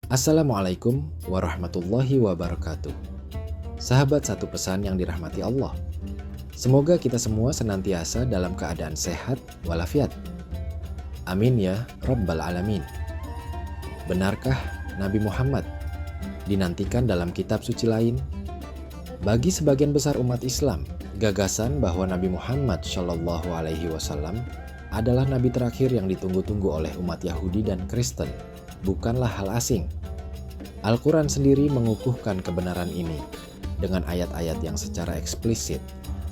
Assalamualaikum warahmatullahi wabarakatuh. Sahabat satu pesan yang dirahmati Allah. Semoga kita semua senantiasa dalam keadaan sehat walafiat. Amin ya Rabbal Alamin. Benarkah Nabi Muhammad dinantikan dalam kitab suci lain? Bagi sebagian besar umat Islam, gagasan bahwa Nabi Muhammad Shallallahu Alaihi Wasallam adalah nabi terakhir yang ditunggu-tunggu oleh umat Yahudi dan Kristen bukanlah hal asing. Al-Quran sendiri mengukuhkan kebenaran ini dengan ayat-ayat yang secara eksplisit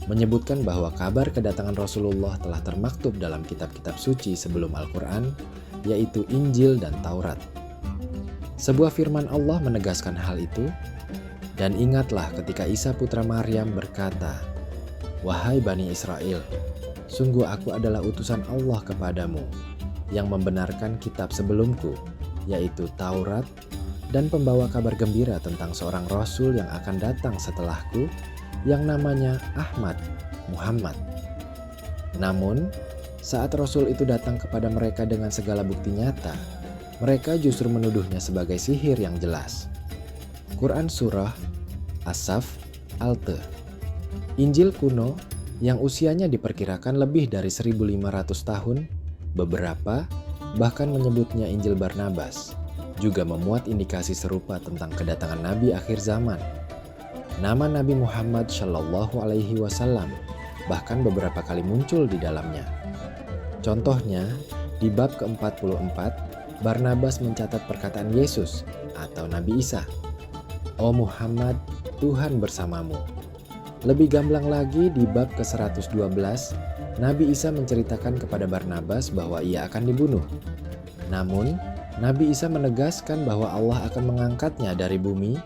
menyebutkan bahwa kabar kedatangan Rasulullah telah termaktub dalam kitab-kitab suci sebelum Al-Quran, yaitu Injil dan Taurat. Sebuah firman Allah menegaskan hal itu, dan ingatlah ketika Isa putra Maryam berkata, "Wahai Bani Israel, sungguh aku adalah utusan Allah kepadamu yang membenarkan kitab sebelumku, yaitu Taurat, dan pembawa kabar gembira tentang seorang Rasul yang akan datang setelahku yang namanya Ahmad Muhammad." Namun, saat Rasul itu datang kepada mereka dengan segala bukti nyata, mereka justru menuduhnya sebagai sihir yang jelas. Quran Surah As-Saff Al-T. Injil kuno yang usianya diperkirakan lebih dari 1500 tahun, beberapa bahkan menyebutnya Injil Barnabas, juga memuat indikasi serupa tentang kedatangan Nabi akhir zaman. Nama Nabi Muhammad Shallallahu Alaihi Wasallam bahkan beberapa kali muncul di dalamnya. Contohnya, di bab ke-44, Barnabas mencatat perkataan Yesus atau Nabi Isa, "O Muhammad, Tuhan bersamamu." Lebih gamblang lagi, di bab ke-112, Nabi Isa menceritakan kepada Barnabas bahwa ia akan dibunuh. Namun, Nabi Isa menegaskan bahwa Allah akan mengangkatnya dari bumi,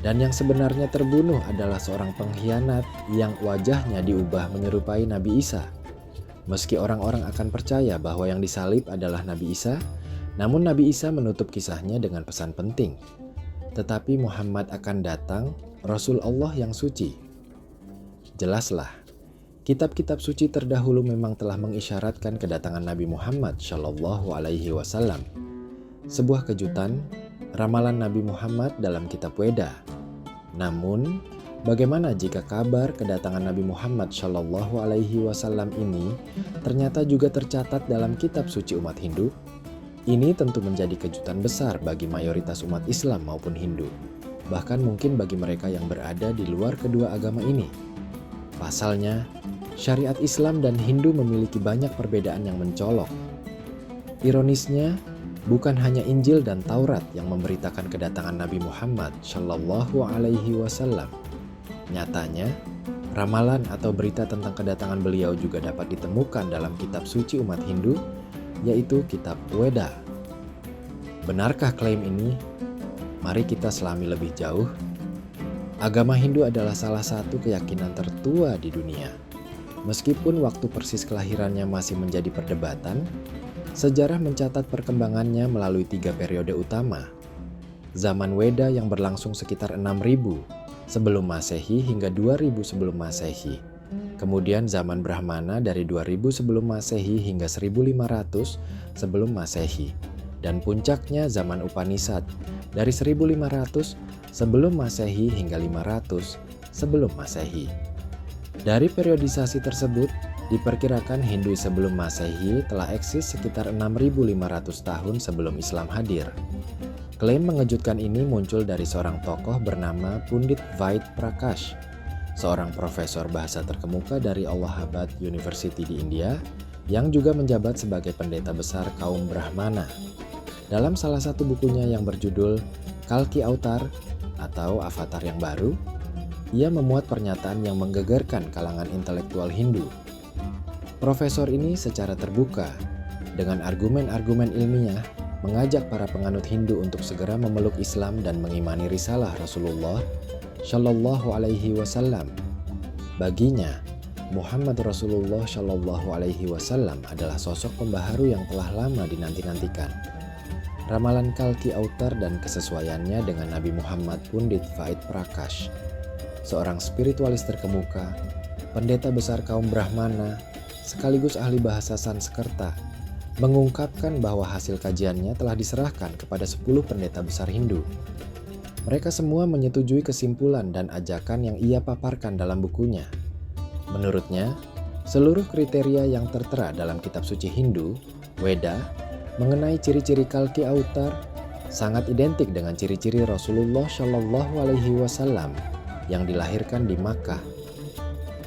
dan yang sebenarnya terbunuh adalah seorang pengkhianat yang wajahnya diubah menyerupai Nabi Isa. Meski orang-orang akan percaya bahwa yang disalib adalah Nabi Isa, namun Nabi Isa menutup kisahnya dengan pesan penting. Tetapi Muhammad akan datang, Rasul Allah yang suci. Jelaslah, kitab-kitab suci terdahulu memang telah mengisyaratkan kedatangan Nabi Muhammad Shallallahu Alaihi Wasallam. Sebuah kejutan, ramalan Nabi Muhammad dalam kitab Weda. Namun, bagaimana jika kabar kedatangan Nabi Muhammad Shallallahu Alaihi Wasallam ini ternyata juga tercatat dalam kitab suci umat Hindu? Ini tentu menjadi kejutan besar bagi mayoritas umat Islam maupun Hindu, bahkan mungkin bagi mereka yang berada di luar kedua agama ini. Pasalnya, syariat Islam dan Hindu memiliki banyak perbedaan yang mencolok. Ironisnya, bukan hanya Injil dan Taurat yang memberitakan kedatangan Nabi Muhammad Shallallahu Alaihi Wasallam. Nyatanya, ramalan atau berita tentang kedatangan beliau juga dapat ditemukan dalam kitab suci umat Hindu, yaitu kitab Weda. Benarkah klaim ini? Mari kita selami lebih jauh. Agama Hindu adalah salah satu keyakinan tertua di dunia. Meskipun waktu persis kelahirannya masih menjadi perdebatan, sejarah mencatat perkembangannya melalui 3 periode utama. Zaman Weda yang berlangsung sekitar 6000 sebelum Masehi hingga 2000 sebelum Masehi. Kemudian zaman Brahmana dari 2000 sebelum Masehi hingga 1500 sebelum Masehi. Dan puncaknya zaman Upanishad dari 1500 sebelum Masehi hingga 500 sebelum Masehi. Dari periodisasi tersebut, diperkirakan Hindu sebelum Masehi telah eksis sekitar 6500 tahun sebelum Islam hadir. Klaim mengejutkan ini muncul dari seorang tokoh bernama Pundit Vaid Prakash, seorang profesor bahasa terkemuka dari Allahabad University di India, yang juga menjabat sebagai pendeta besar kaum Brahmana. Dalam salah satu bukunya yang berjudul Kalki Avatar atau Avatar yang Baru, ia memuat pernyataan yang menggegerkan kalangan intelektual Hindu. Profesor ini secara terbuka, dengan argumen-argumen ilmiah, mengajak para penganut Hindu untuk segera memeluk Islam dan mengimani risalah Rasulullah Shallallahu Alaihi Wasallam. Baginya, Muhammad Rasulullah Shallallahu Alaihi Wasallam adalah sosok pembaharu yang telah lama dinanti-nantikan. Ramalan Kalki Avatar dan kesesuaiannya dengan Nabi Muhammad Pundit Vaid Prakash, seorang spiritualis terkemuka, pendeta besar kaum Brahmana, sekaligus ahli bahasa Sanskerta, mengungkapkan bahwa hasil kajiannya telah diserahkan kepada 10 pendeta besar Hindu. Mereka semua menyetujui kesimpulan dan ajakan yang ia paparkan dalam bukunya. Menurutnya, seluruh kriteria yang tertera dalam kitab suci Hindu, Weda, mengenai ciri-ciri Kalki Avatar sangat identik dengan ciri-ciri Rasulullah Shallallahu Alaihi Wasallam yang dilahirkan di Makkah.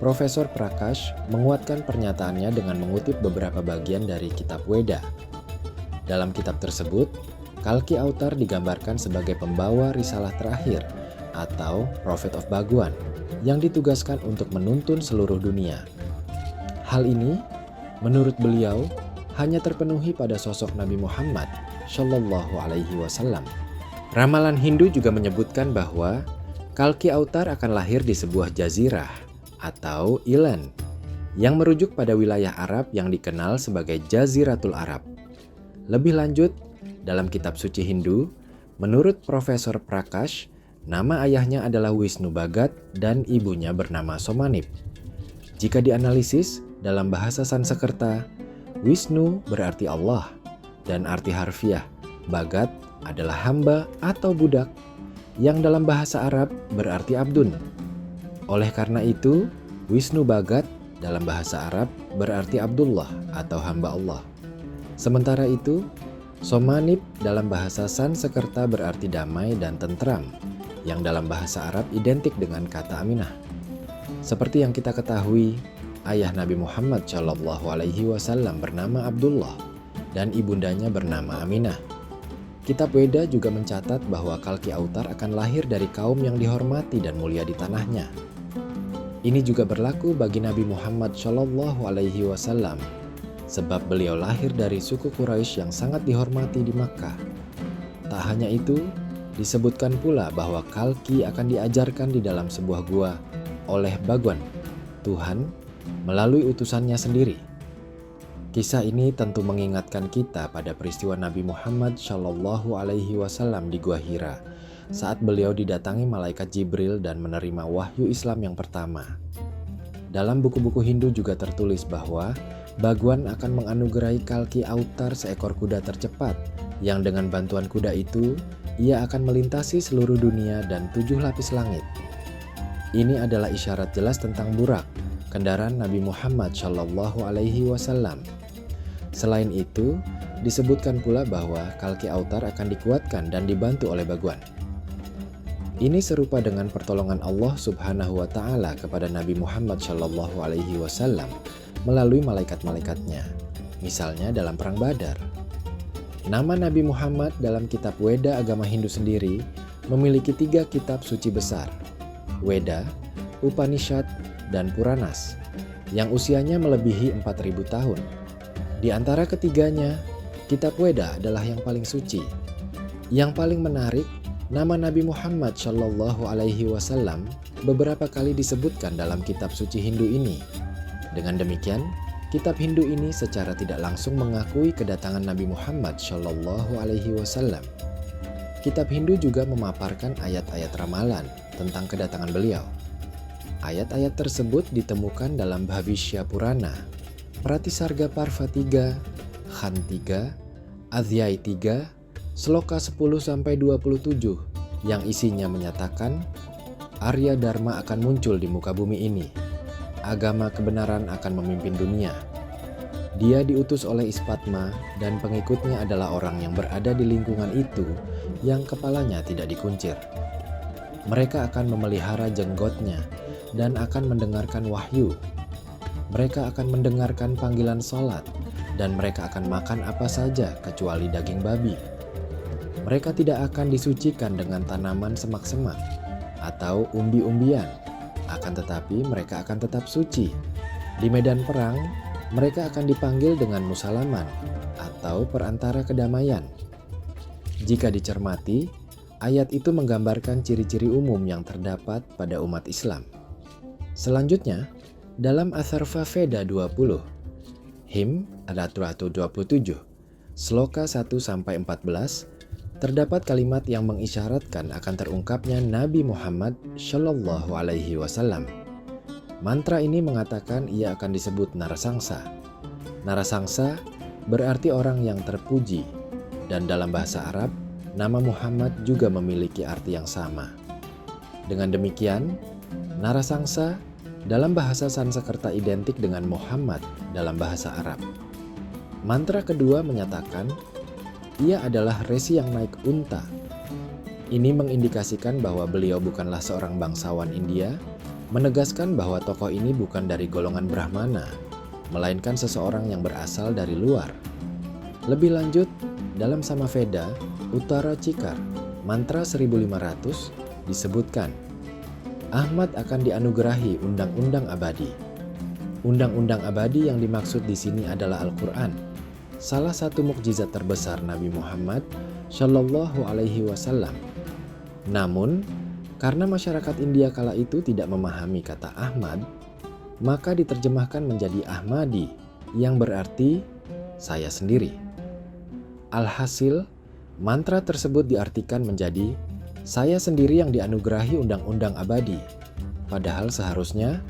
Profesor Prakash menguatkan pernyataannya dengan mengutip beberapa bagian dari kitab Weda. Dalam kitab tersebut, Kalki Avatar digambarkan sebagai pembawa risalah terakhir atau Prophet of Bhagwan yang ditugaskan untuk menuntun seluruh dunia. Hal ini, menurut beliau, hanya terpenuhi pada sosok Nabi Muhammad Shallallahu Alaihi Wasallam. Ramalan Hindu juga menyebutkan bahwa Kalki Avatar akan lahir di sebuah jazirah atau Ilan yang merujuk pada wilayah Arab yang dikenal sebagai Jaziratul Arab. Lebih lanjut, dalam kitab suci Hindu, menurut Profesor Prakash, nama ayahnya adalah Wisnu Bhagat dan ibunya bernama Somanip. Jika dianalisis dalam bahasa Sanskerta, Wisnu berarti Allah dan arti harfiah Bhagat adalah hamba atau budak yang dalam bahasa Arab berarti abdun. Oleh karena itu, Wisnu Bhagat dalam bahasa Arab berarti Abdullah atau hamba Allah. Sementara itu, Somanip dalam bahasa Sanskerta berarti damai dan tentram, yang dalam bahasa Arab identik dengan kata Aminah. Seperti yang kita ketahui, ayah Nabi Muhammad Shallallahu Alaihi Wasallam bernama Abdullah dan ibundanya bernama Aminah. Kitab Weda juga mencatat bahwa Kalki Avatar akan lahir dari kaum yang dihormati dan mulia di tanahnya. Ini juga berlaku bagi Nabi Muhammad Shallallahu Alaihi Wasallam, sebab beliau lahir dari suku Quraisy yang sangat dihormati di Makkah. Tak hanya itu, disebutkan pula bahwa Kalki akan diajarkan di dalam sebuah gua oleh Bhagwan, Tuhan, melalui utusannya sendiri. Kisah ini tentu mengingatkan kita pada peristiwa Nabi Muhammad Shallallahu Alaihi Wasallam di Gua Hira saat beliau didatangi malaikat Jibril dan menerima wahyu Islam yang pertama. Dalam buku-buku Hindu juga tertulis bahwa Bhagwan akan menganugerahi Kalki Avatar seekor kuda tercepat yang dengan bantuan kuda itu ia akan melintasi seluruh dunia dan 7 lapis langit. Ini adalah isyarat jelas tentang Burak, kendaraan Nabi Muhammad Shallallahu Alaihi Wasallam. Selain itu, disebutkan pula bahwa Kalki Avatar akan dikuatkan dan dibantu oleh Bhagwan. Ini serupa dengan pertolongan Allah Subhanahu wa Ta'ala kepada Nabi Muhammad Shallallahu Alaihi Wasallam melalui malaikat-malaikatnya, misalnya dalam Perang Badar. Nama Nabi Muhammad dalam kitab Weda agama Hindu sendiri memiliki 3 kitab suci besar, Weda, Upanishad, dan Puranas, yang usianya melebihi 4.000 tahun. Di antara ketiganya, kitab Weda adalah yang paling suci. Yang paling menarik, nama Nabi Muhammad Shallallahu Alaihi Wasallam beberapa kali disebutkan dalam kitab suci Hindu ini. Dengan demikian, kitab Hindu ini secara tidak langsung mengakui kedatangan Nabi Muhammad Shallallahu Alaihi Wasallam. Kitab Hindu juga memaparkan ayat-ayat ramalan tentang kedatangan beliau. Ayat-ayat tersebut ditemukan dalam Bhavishya Purana, Pratisarga Parva 3, Khan 3, Adhyay 3, Sloka 10-27 yang isinya menyatakan Arya Dharma akan muncul di muka bumi ini. Agama kebenaran akan memimpin dunia. Dia diutus oleh Ispatma dan pengikutnya adalah orang yang berada di lingkungan itu yang kepalanya tidak dikuncir. Mereka akan memelihara jenggotnya dan akan mendengarkan wahyu. Mereka akan mendengarkan panggilan sholat dan mereka akan makan apa saja kecuali daging babi. Mereka tidak akan disucikan dengan tanaman semak-semak atau umbi-umbian, akan tetapi mereka akan tetap suci. Di medan perang, mereka akan dipanggil dengan musalaman atau perantara kedamaian. Jika dicermati, ayat itu menggambarkan ciri-ciri umum yang terdapat pada umat Islam. Selanjutnya, dalam Atharva Veda 20, Him ada 27, Sloka 1-14, terdapat kalimat yang mengisyaratkan akan terungkapnya Nabi Muhammad Shallallahu Alaihi Wasallam. Mantra ini mengatakan ia akan disebut Narasangsa. Narasangsa berarti orang yang terpuji, dan dalam bahasa Arab, nama Muhammad juga memiliki arti yang sama. Dengan demikian, Narasangsa dalam bahasa Sanskerta identik dengan Muhammad dalam bahasa Arab. Mantra kedua menyatakan, ia adalah resi yang naik unta. Ini mengindikasikan bahwa beliau bukanlah seorang bangsawan India, menegaskan bahwa tokoh ini bukan dari golongan Brahmana, melainkan seseorang yang berasal dari luar. Lebih lanjut, dalam Samaveda, Uttara Cikar, mantra 1500, disebutkan, Ahmad akan dianugerahi undang-undang abadi. Undang-undang abadi yang dimaksud di sini adalah Al-Quran, salah satu mukjizat terbesar Nabi Muhammad Shallallahu Alaihi Wasallam. Namun, karena masyarakat India kala itu tidak memahami kata Ahmad, maka diterjemahkan menjadi Ahmadi, yang berarti saya sendiri. Alhasil, mantra tersebut diartikan menjadi saya sendiri yang dianugerahi undang-undang abadi, padahal seharusnya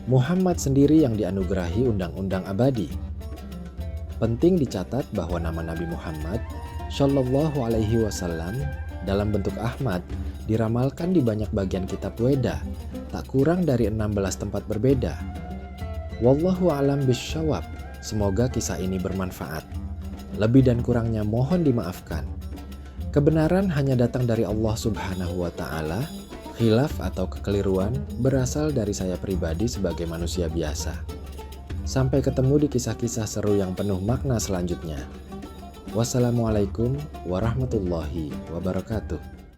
Muhammad sendiri yang dianugerahi undang-undang abadi. Penting dicatat bahwa nama Nabi Muhammad Shallallahu Alaihi Wasallam dalam bentuk Ahmad diramalkan di banyak bagian kitab Weda, tak kurang dari 16 tempat berbeda. Wallahu a'lam bisyawab. Semoga kisah ini bermanfaat. Lebih dan kurangnya mohon dimaafkan. Kebenaran hanya datang dari Allah Subhanahu wa Ta'ala. Khilaf atau kekeliruan berasal dari saya pribadi sebagai manusia biasa. Sampai ketemu di kisah-kisah seru yang penuh makna selanjutnya. Wassalamualaikum warahmatullahi wabarakatuh.